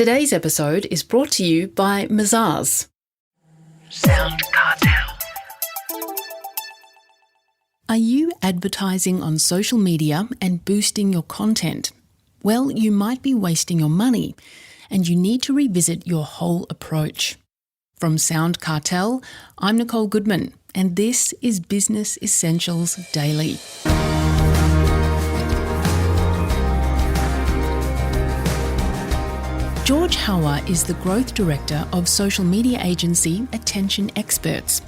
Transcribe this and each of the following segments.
Today's episode is brought to you by Mazars. SoundCartel. Are you advertising on social media and boosting your content? Well, you might be wasting your money, and you need to revisit your whole approach. From SoundCartel, I'm Nicole Goodman, and this is Business Essentials Daily. George Hauer is the growth director of social media agency Attention Experts.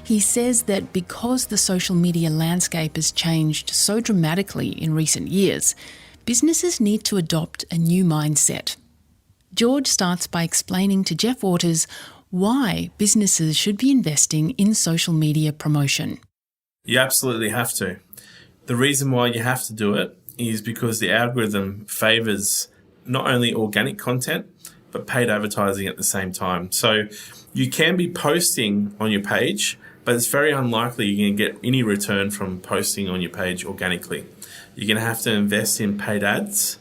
He says that because the social media landscape has changed so dramatically in recent years, businesses need to adopt a new mindset. George starts by explaining to Jeff Waters why businesses should be investing in social media promotion. You absolutely have to. The reason why you have to do it is because the algorithm favours not only organic content, but paid advertising at the same time. So you can be posting on your page, but it's very unlikely you're going to get any return from posting on your page organically. You're going to have to invest in paid ads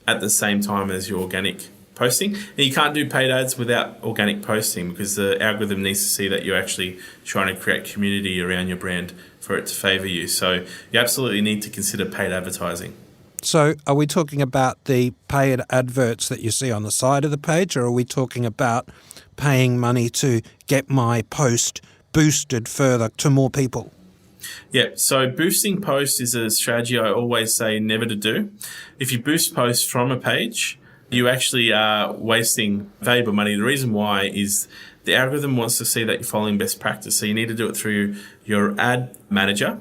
at the same time as your organic posting. And you can't do paid ads without organic posting because the algorithm needs to see that you're actually trying to create community around your brand for it to favour you. So you absolutely need to consider paid advertising. So are we talking about the paid adverts that you see on the side of the page, or are we talking about paying money to get my post boosted further to more people? Yeah, so boosting posts is a strategy I always say never to do. If you boost posts from a page, you actually are wasting valuable money. The reason why is the algorithm wants to see that you're following best practice. So you need to do it through your ad manager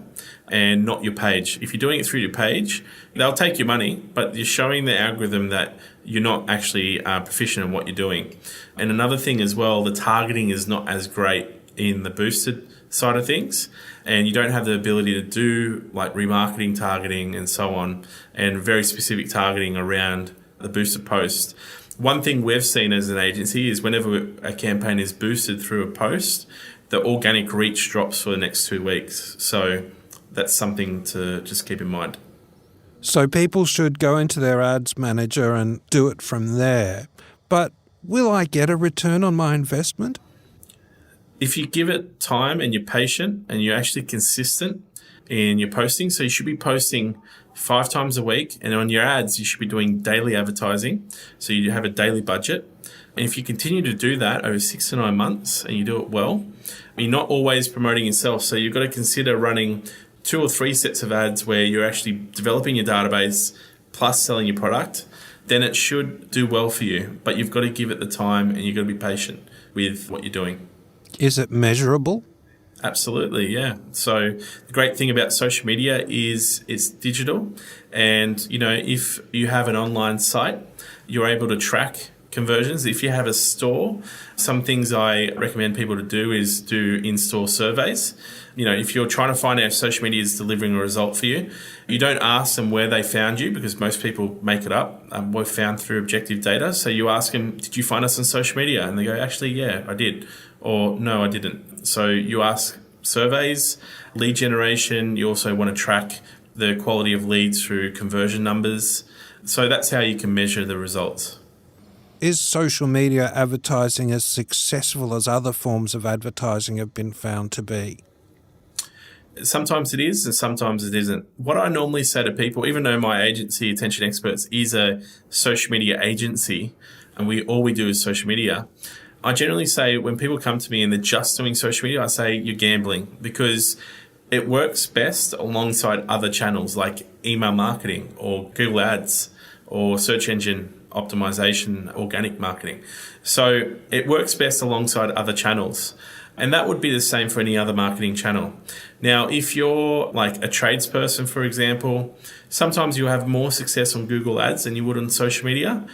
and not your page. If you're doing it through your page, they'll take your money, but you're showing the algorithm that you're not actually proficient in what you're doing. And another thing as well, the targeting is not as great in the boosted side of things, and you don't have the ability to do like remarketing targeting and so on, and very specific targeting around the boosted post. One thing we've seen as an agency is whenever a campaign is boosted through a post, the organic reach drops for the next 2 weeks. So that's something to just keep in mind. So people should go into their ads manager and do it from there. But will I get a return on my investment? If you give it time and you're patient and you're actually consistent in your posting, so you should be posting 5 times a week, and on your ads, you should be doing daily advertising. So you have a daily budget. And if you continue to do that over 6 to 9 months and you do it well, you're not always promoting yourself. So you've got to consider running 2 or 3 sets of ads where you're actually developing your database plus selling your product. Then it should do well for you, but you've got to give it the time and you've got to be patient with what you're doing. Is it measurable? Absolutely, yeah. So the great thing about social media is it's digital, and if you have an online site, you're able to track conversions. If you have a store, some things I recommend people to do is do in-store surveys. If you're trying to find out if social media is delivering a result for you, you don't ask them where they found you because most people make it up. We're found through objective data. So you ask them, did you find us on social media? And they go, actually, yeah, I did. Or no, I didn't. So you ask surveys, lead generation. You also want to track the quality of leads through conversion numbers. So that's how you can measure the results. Is social media advertising as successful as other forms of advertising have been found to be? Sometimes it is and sometimes it isn't. What I normally say to people, even though my agency, Attention Experts, is a social media agency and all we do is social media, I generally say when people come to me and they're just doing social media, I say you're gambling because it works best alongside other channels like email marketing or Google Ads or search engine optimization, organic marketing. So it works best alongside other channels. And that would be the same for any other marketing channel. Now, if you're like a tradesperson, for example, sometimes you'll have more success on Google Ads than you would on social media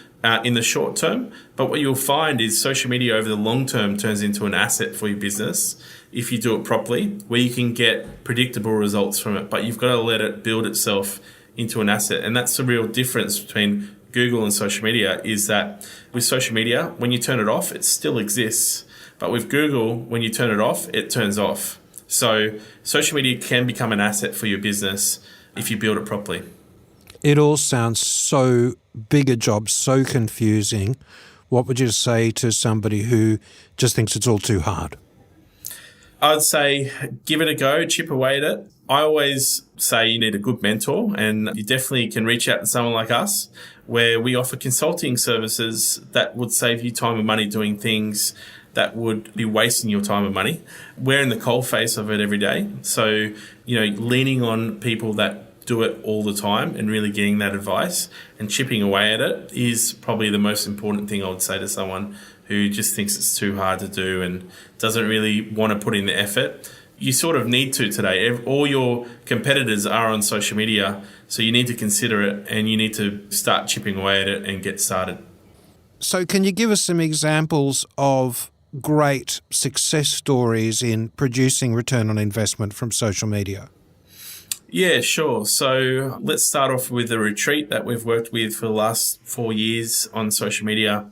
in the short term. But what you'll find is social media over the long term turns into an asset for your business if you do it properly, where you can get predictable results from it. But you've got to let it build itself into an asset. And that's the real difference between Google and social media, is that with social media, when you turn it off, it still exists. But with Google, when you turn it off, it turns off. So social media can become an asset for your business if you build it properly. It all sounds so big a job, so confusing. what would you say to somebody who just thinks it's all too hard? I'd say give it a go, chip away at it. I always say you need a good mentor, and you definitely can reach out to someone like us where we offer consulting services that would save you time and money doing things that would be wasting your time and money. We're in the coalface of it every day. So, leaning on people that do it all the time and really getting that advice and chipping away at it is probably the most important thing I would say to someone who just thinks it's too hard to do and doesn't really want to put in the effort. You sort of need to today. All your competitors are on social media, so you need to consider it and you need to start chipping away at it and get started. So can you give us some examples of great success stories in producing return on investment from social media? Yeah, sure. So let's start off with a retreat that we've worked with for the last 4 years on social media,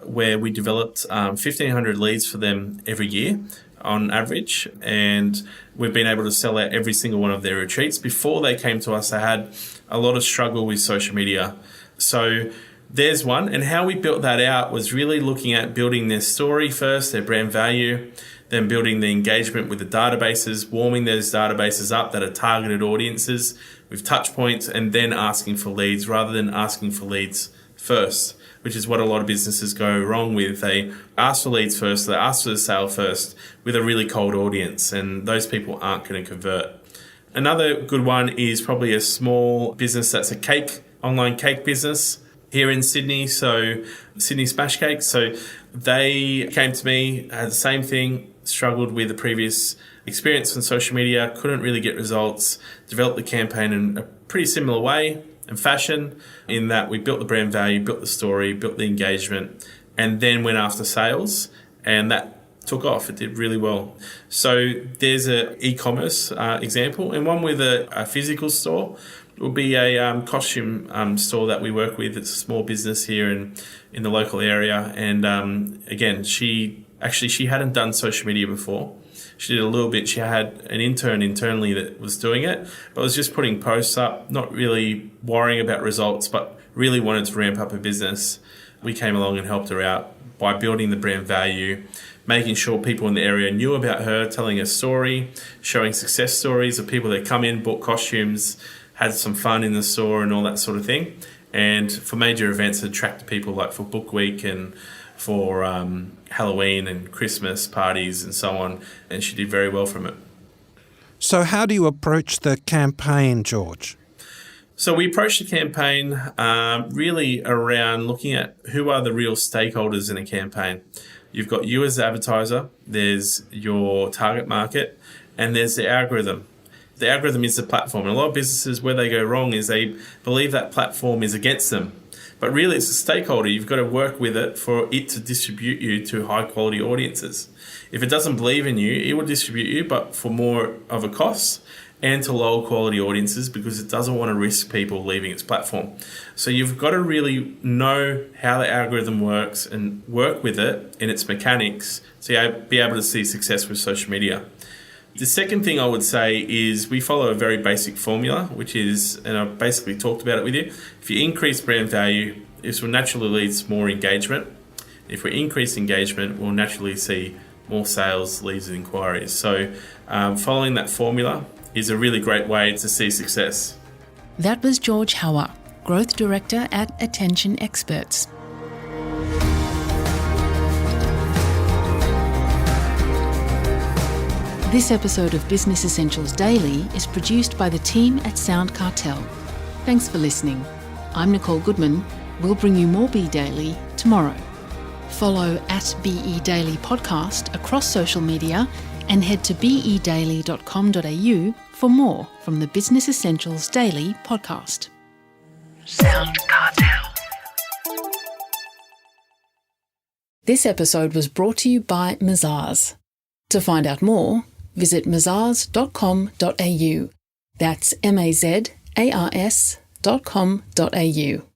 where we developed 1,500 leads for them every year on average, and we've been able to sell out every single one of their retreats. Before they came to us, they had a lot of struggle with social media. So there's one, and how we built that out was really looking at building their story first, their brand value, then building the engagement with the databases, warming those databases up that are targeted audiences with touch points, and then asking for leads rather than asking for leads first, which is what a lot of businesses go wrong with. They ask for leads first, they ask for the sale first with a really cold audience, and those people aren't going to convert. Another good one is probably a small business that's a online cake business here in Sydney, so Sydney Smash Cakes. So they came to me, had the same thing, struggled with the previous experience on social media, couldn't really get results, developed the campaign in a pretty similar way and fashion, in that we built the brand value, built the story, built the engagement, and then went after sales, and that took off. It did really well. So there's an e-commerce example, and one with a physical store will be a costume store that we work with. It's a small business here in the local area, and again, she hadn't done social media before. She did a little bit. She had an intern internally that was doing it, but was just putting posts up, not really worrying about results, but really wanted to ramp up her business. We came along and helped her out by building the brand value, making sure people in the area knew about her, telling her story, showing success stories of people that come in, bought costumes, had some fun in the store and all that sort of thing. And for major events, attract people like for Book Week and for Halloween and Christmas parties and so on, and she did very well from it. So how do you approach the campaign, George? So we approached the campaign really around looking at who are the real stakeholders in a campaign. You've got you as the advertiser, there's your target market, and there's the algorithm. The algorithm is the platform. And a lot of businesses, where they go wrong is they believe that platform is against them. But really, it's a stakeholder. You've got to work with it for it to distribute you to high-quality audiences. If it doesn't believe in you, it will distribute you, but for more of a cost, and to lower-quality audiences, because it doesn't want to risk people leaving its platform. So you've got to really know how the algorithm works and work with it in its mechanics to be able to see success with social media. The second thing I would say is we follow a very basic formula, which is, and I've basically talked about it with you, if you increase brand value, this will naturally lead to more engagement. If we increase engagement, we'll naturally see more sales, leads and inquiries. So following that formula is a really great way to see success. That was George Hauer, Growth Director at Attention Experts. This episode of Business Essentials Daily is produced by the team at SoundCartel. Thanks for listening. I'm Nicole Goodman. We'll bring you more Be Daily tomorrow. Follow at BE Daily Podcast across social media and head to bedaily.com.au for more from the Business Essentials Daily podcast. SoundCartel. This episode was brought to you by Mazars. To find out more, visit mazars.com.au. That's mazars.com.au.